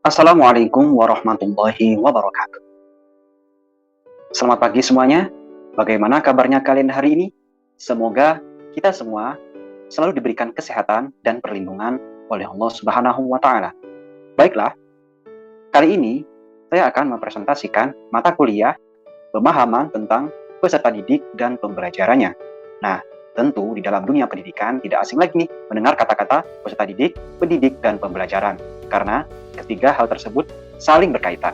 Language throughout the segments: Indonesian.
Assalamualaikum warahmatullahi wabarakatuh. Selamat pagi semuanya. Bagaimana kabarnya kalian hari ini? Semoga kita semua selalu diberikan kesehatan dan perlindungan oleh Allah Subhanahu wa taala. Baiklah, kali ini saya akan mempresentasikan mata kuliah pemahaman tentang peserta didik dan pembelajarannya. Nah, tentu di dalam dunia pendidikan tidak asing lagi nih mendengar kata-kata peserta didik, pendidik, dan pembelajaran. Karena ketiga hal tersebut saling berkaitan.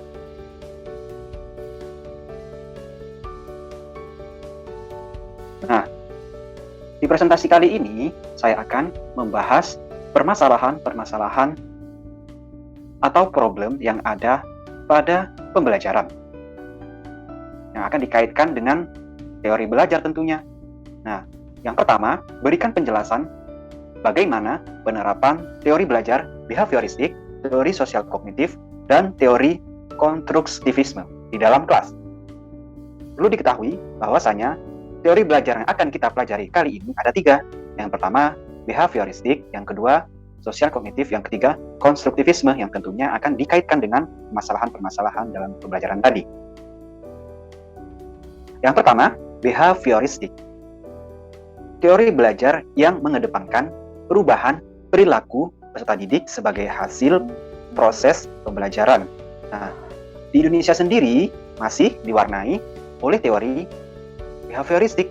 Nah, di presentasi kali ini saya akan membahas permasalahan-permasalahan atau problem yang ada pada pembelajaran yang akan dikaitkan dengan teori belajar tentunya. Nah, yang pertama, berikan penjelasan bagaimana penerapan teori belajar behavioristik, teori sosial kognitif, dan teori konstruktivisme di dalam kelas. Perlu diketahui bahwasanya teori belajar yang akan kita pelajari kali ini ada 3. Yang pertama, behavioristik. Yang kedua, sosial kognitif. Yang ketiga, konstruktivisme, yang tentunya akan dikaitkan dengan permasalahan-permasalahan dalam pembelajaran tadi. Yang pertama, behavioristik. Teori belajar yang mengedepankan perubahan perilaku peserta didik sebagai hasil proses pembelajaran. Nah, di Indonesia sendiri masih diwarnai oleh teori behavioristik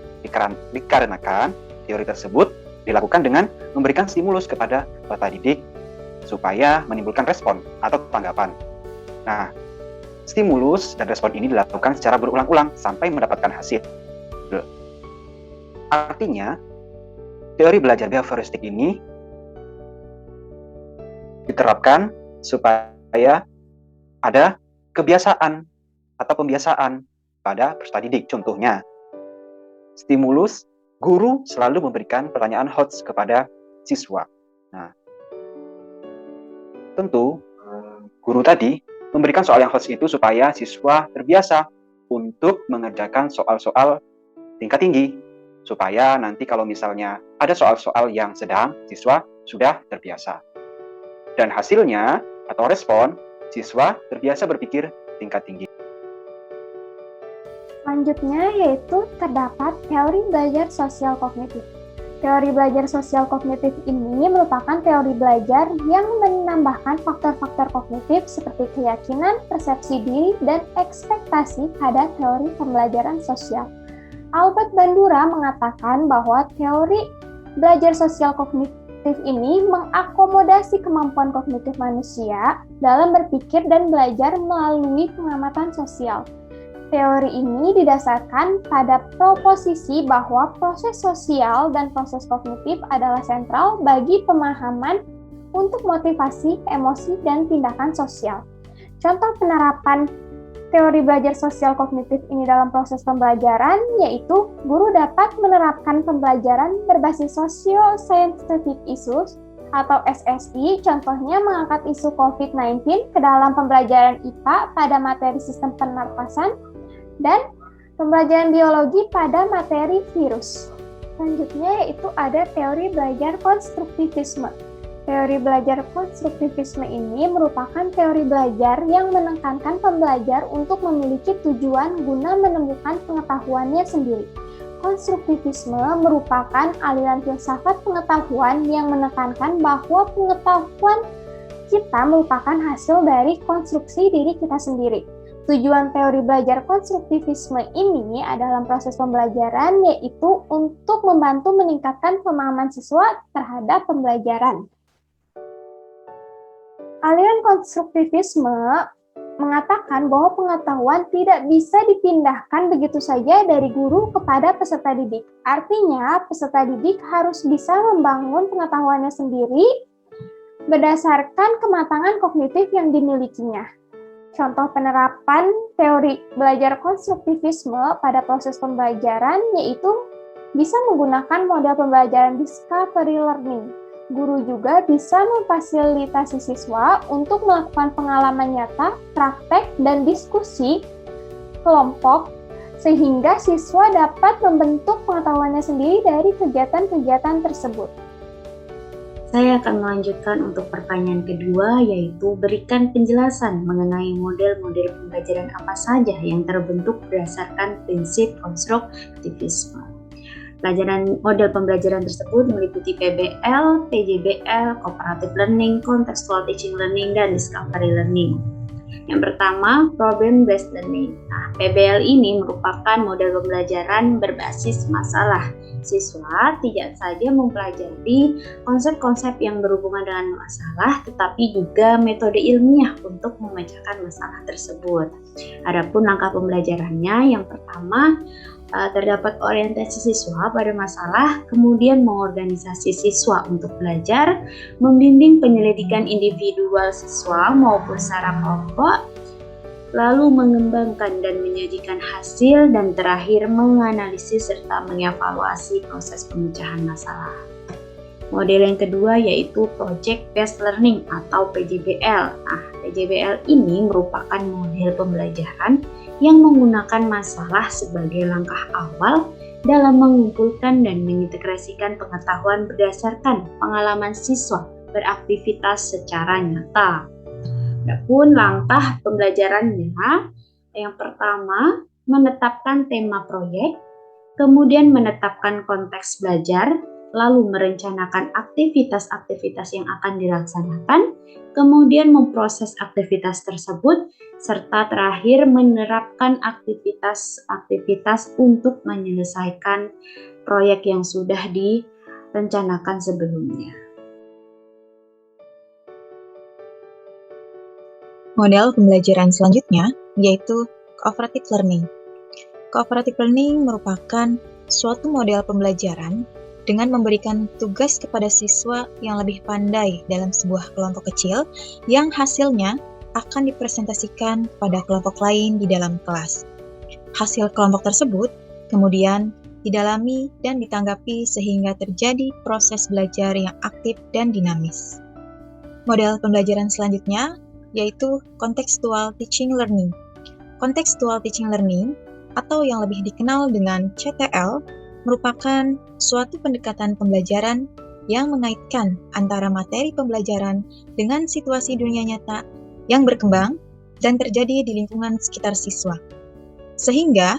dikarenakan teori tersebut dilakukan dengan memberikan stimulus kepada peserta didik supaya menimbulkan respon atau tanggapan. Nah, stimulus dan respon ini dilakukan secara berulang-ulang sampai mendapatkan hasil. Artinya, teori belajar behavioristik ini diterapkan supaya ada kebiasaan atau pembiasaan pada peserta didik. Contohnya, stimulus, guru selalu memberikan pertanyaan HOTS kepada siswa. Nah, tentu guru tadi memberikan soal yang HOTS itu supaya siswa terbiasa untuk mengerjakan soal-soal tingkat tinggi, supaya nanti kalau misalnya ada soal-soal yang sedang, siswa sudah terbiasa. Dan hasilnya atau respon, siswa terbiasa berpikir tingkat tinggi. Selanjutnya yaitu terdapat teori belajar sosial kognitif. Teori belajar sosial kognitif ini merupakan teori belajar yang menambahkan faktor-faktor kognitif seperti keyakinan, persepsi diri, dan ekspektasi pada teori pembelajaran sosial. Albert Bandura mengatakan bahwa teori belajar sosial kognitif ini mengakomodasi kemampuan kognitif manusia dalam berpikir dan belajar melalui pengamatan sosial. Teori ini didasarkan pada proposisi bahwa proses sosial dan proses kognitif adalah sentral bagi pemahaman untuk motivasi, emosi, dan tindakan sosial. Contoh penerapan teori belajar sosial kognitif ini dalam proses pembelajaran yaitu guru dapat menerapkan pembelajaran berbasis socio-scientific issues atau SSI, contohnya mengangkat isu COVID-19 ke dalam pembelajaran IPA pada materi sistem pernapasan dan pembelajaran biologi pada materi virus. Selanjutnya yaitu ada teori belajar konstruktivisme. Teori belajar konstruktivisme ini merupakan teori belajar yang menekankan pembelajar untuk memiliki tujuan guna menemukan pengetahuannya sendiri. Konstruktivisme merupakan aliran filsafat pengetahuan yang menekankan bahwa pengetahuan kita merupakan hasil dari konstruksi diri kita sendiri. Tujuan teori belajar konstruktivisme ini dalam proses pembelajaran yaitu untuk membantu meningkatkan pemahaman siswa terhadap pembelajaran. Aliran konstruktivisme mengatakan bahwa pengetahuan tidak bisa dipindahkan begitu saja dari guru kepada peserta didik. Artinya, peserta didik harus bisa membangun pengetahuannya sendiri berdasarkan kematangan kognitif yang dimilikinya. Contoh penerapan teori belajar konstruktivisme pada proses pembelajaran yaitu bisa menggunakan model pembelajaran discovery learning. Guru juga bisa memfasilitasi siswa untuk melakukan pengalaman nyata, praktek, dan diskusi kelompok sehingga siswa dapat membentuk pengetahuannya sendiri dari kegiatan-kegiatan tersebut. Saya akan melanjutkan untuk pertanyaan kedua, yaitu berikan penjelasan mengenai model-model pembelajaran apa saja yang terbentuk berdasarkan prinsip konstruktivisme. Model pembelajaran tersebut meliputi PBL, PJBL, Cooperative Learning, Contextual Teaching Learning, dan Discovery Learning. Yang pertama, Problem Based Learning. Nah, PBL ini merupakan model pembelajaran berbasis masalah. Siswa tidak saja mempelajari konsep-konsep yang berhubungan dengan masalah, tetapi juga metode ilmiah untuk memecahkan masalah tersebut. Adapun langkah pembelajarannya, yang pertama, terdapat orientasi siswa pada masalah, kemudian mengorganisasi siswa untuk belajar, membimbing penyelidikan individual siswa maupun secara kelompok, lalu mengembangkan dan menyajikan hasil, dan terakhir menganalisis serta mengevaluasi proses pemecahan masalah. Model yang kedua yaitu Project Based Learning atau PJBL. Nah, PJBL ini merupakan model pembelajaran yang menggunakan masalah sebagai langkah awal dalam mengumpulkan dan mengintegrasikan pengetahuan berdasarkan pengalaman siswa beraktivitas secara nyata. Adapun langkah pembelajarannya, yang pertama menetapkan tema proyek, kemudian menetapkan konteks belajar, lalu merencanakan aktivitas-aktivitas yang akan dilaksanakan, kemudian memproses aktivitas tersebut, serta terakhir menerapkan aktivitas-aktivitas untuk menyelesaikan proyek yang sudah direncanakan sebelumnya. Model pembelajaran selanjutnya yaitu Cooperative Learning. Cooperative Learning merupakan suatu model pembelajaran dengan memberikan tugas kepada siswa yang lebih pandai dalam sebuah kelompok kecil yang hasilnya akan dipresentasikan pada kelompok lain di dalam kelas. Hasil kelompok tersebut kemudian didalami dan ditanggapi sehingga terjadi proses belajar yang aktif dan dinamis. Model pembelajaran selanjutnya yaitu Contextual Teaching Learning. Contextual Teaching Learning atau yang lebih dikenal dengan CTL merupakan suatu pendekatan pembelajaran yang mengaitkan antara materi pembelajaran dengan situasi dunia nyata yang berkembang dan terjadi di lingkungan sekitar siswa. Sehingga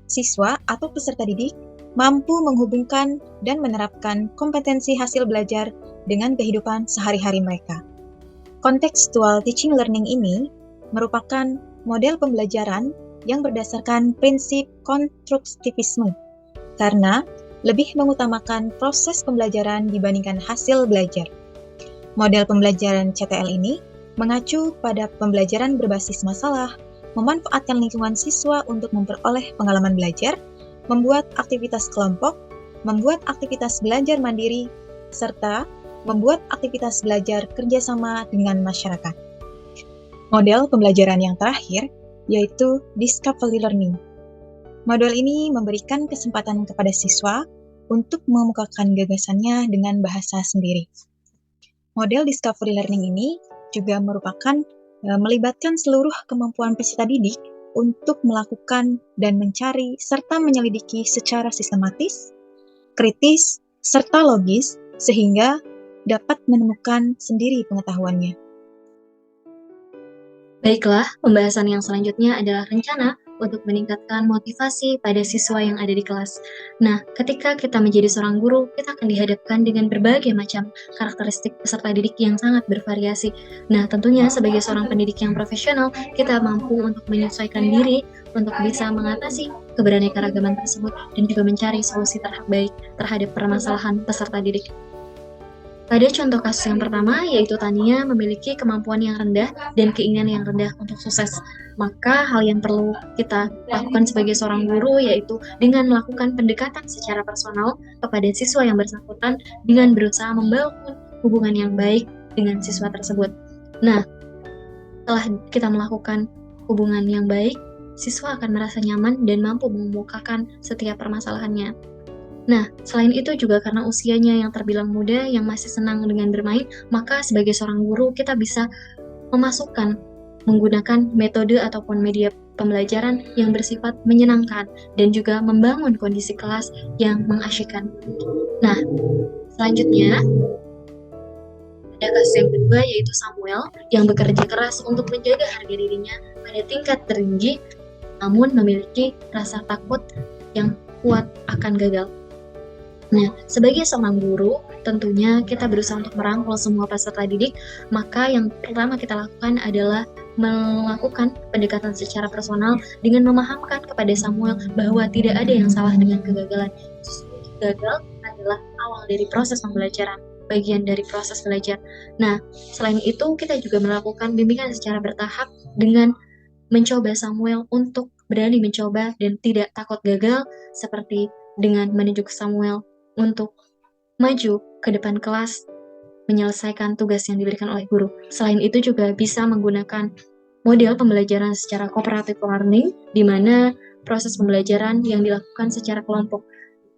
siswa atau peserta didik mampu menghubungkan dan menerapkan kompetensi hasil belajar dengan kehidupan sehari-hari mereka. Contextual Teaching Learning ini merupakan model pembelajaran yang berdasarkan prinsip konstruktivisme karena lebih mengutamakan proses pembelajaran dibandingkan hasil belajar. Model pembelajaran CTL ini mengacu pada pembelajaran berbasis masalah, memanfaatkan lingkungan siswa untuk memperoleh pengalaman belajar, membuat aktivitas kelompok, membuat aktivitas belajar mandiri, serta membuat aktivitas belajar kerjasama dengan masyarakat. Model pembelajaran yang terakhir yaitu Discovery Learning. Model ini memberikan kesempatan kepada siswa untuk mengemukakan gagasannya dengan bahasa sendiri. Model Discovery Learning ini juga melibatkan seluruh kemampuan peserta didik untuk melakukan dan mencari serta menyelidiki secara sistematis, kritis, serta logis sehingga dapat menemukan sendiri pengetahuannya. Baiklah, pembahasan yang selanjutnya adalah rencana untuk meningkatkan motivasi pada siswa yang ada di kelas. Nah, ketika kita menjadi seorang guru, kita akan dihadapkan dengan berbagai macam karakteristik peserta didik yang sangat bervariasi. Nah, tentunya sebagai seorang pendidik yang profesional, kita mampu untuk menyesuaikan diri untuk bisa mengatasi keberaneka-ragaman tersebut dan juga mencari solusi terbaik terhadap permasalahan peserta didik. Pada contoh kasus yang pertama, yaitu Tania memiliki kemampuan yang rendah dan keinginan yang rendah untuk sukses. Maka hal yang perlu kita lakukan sebagai seorang guru yaitu dengan melakukan pendekatan secara personal kepada siswa yang bersangkutan dengan berusaha membangun hubungan yang baik dengan siswa tersebut. Nah, setelah kita melakukan hubungan yang baik, siswa akan merasa nyaman dan mampu mengemukakan setiap permasalahannya. Nah, selain itu juga karena usianya yang terbilang muda, yang masih senang dengan bermain, maka sebagai seorang guru kita bisa menggunakan metode ataupun media pembelajaran yang bersifat menyenangkan dan juga membangun kondisi kelas yang mengasyikkan. Nah, selanjutnya Ada kasus yang kedua yaitu Samuel yang bekerja keras untuk menjaga harga dirinya pada tingkat tertinggi, namun memiliki rasa takut yang kuat akan gagal. Nah, sebagai seorang guru, tentunya kita berusaha untuk merangkul semua peserta didik, maka yang pertama kita lakukan adalah melakukan pendekatan secara personal dengan memahamkan kepada Samuel bahwa tidak ada yang salah dengan kegagalan. Justru gagal adalah awal dari proses pembelajaran, bagian dari proses belajar. Nah, selain itu kita juga melakukan bimbingan secara bertahap dengan mencoba Samuel untuk berani mencoba dan tidak takut gagal, seperti dengan menunjuk Samuel untuk maju ke depan kelas menyelesaikan tugas yang diberikan oleh guru. Selain itu juga bisa menggunakan model pembelajaran secara cooperative learning, di mana proses pembelajaran yang dilakukan secara kelompok.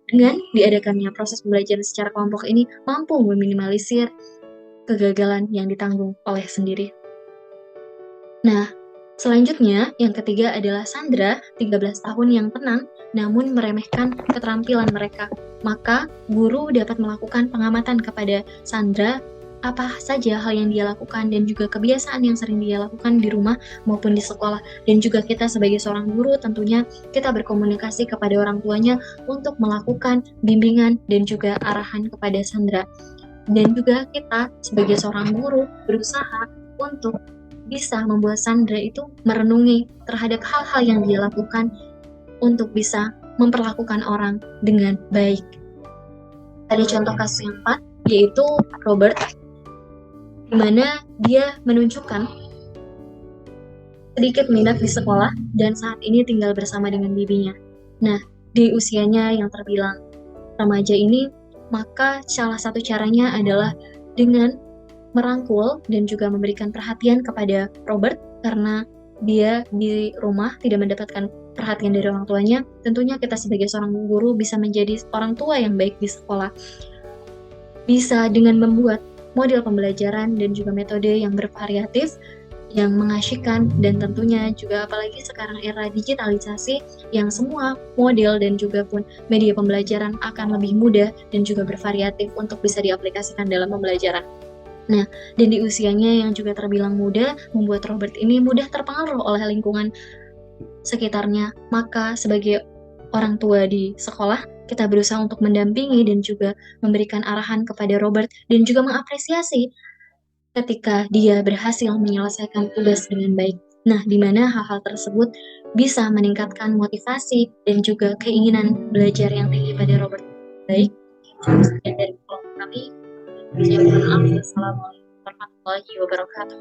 Dengan diadakannya proses pembelajaran secara kelompok ini mampu meminimalisir kegagalan yang ditanggung oleh sendiri. Nah, selanjutnya yang ketiga adalah Sandra, 13 tahun yang tenang namun meremehkan keterampilan mereka. Maka guru dapat melakukan pengamatan kepada Sandra apa saja hal yang dia lakukan dan juga kebiasaan yang sering dia lakukan di rumah maupun di sekolah. Dan juga kita sebagai seorang guru tentunya kita berkomunikasi kepada orang tuanya untuk melakukan bimbingan dan juga arahan kepada Sandra. Dan juga kita sebagai seorang guru berusaha untuk bisa membuat Sandra itu merenungi terhadap hal-hal yang dia lakukan untuk bisa memperlakukan orang dengan baik. Ada contoh kasus yang 4, yaitu Robert, di mana dia menunjukkan sedikit minat di sekolah dan saat ini tinggal bersama dengan bibinya. Nah, di usianya yang terbilang remaja ini, maka salah satu caranya adalah dengan merangkul dan juga memberikan perhatian kepada Robert karena dia di rumah tidak mendapatkan perhatian dari orang tuanya. Tentunya kita sebagai seorang guru bisa menjadi orang tua yang baik di sekolah. Bisa dengan membuat model pembelajaran dan juga metode yang bervariatif, yang mengasyikkan, dan tentunya juga apalagi sekarang era digitalisasi yang semua model dan juga pun media pembelajaran akan lebih mudah dan juga bervariatif untuk bisa diaplikasikan dalam pembelajaran. Nah, dan di usianya yang juga terbilang muda, membuat Robert ini mudah terpengaruh oleh lingkungan sekitarnya. Maka sebagai orang tua di sekolah, kita berusaha untuk mendampingi dan juga memberikan arahan kepada Robert dan juga mengapresiasi ketika dia berhasil menyelesaikan tugas dengan baik. Nah, di mana hal-hal tersebut bisa meningkatkan motivasi dan juga keinginan belajar yang tinggi pada Robert. Baik, sekian dari kelompok kami. Assalamualaikum warahmatullahi wabarakatuh.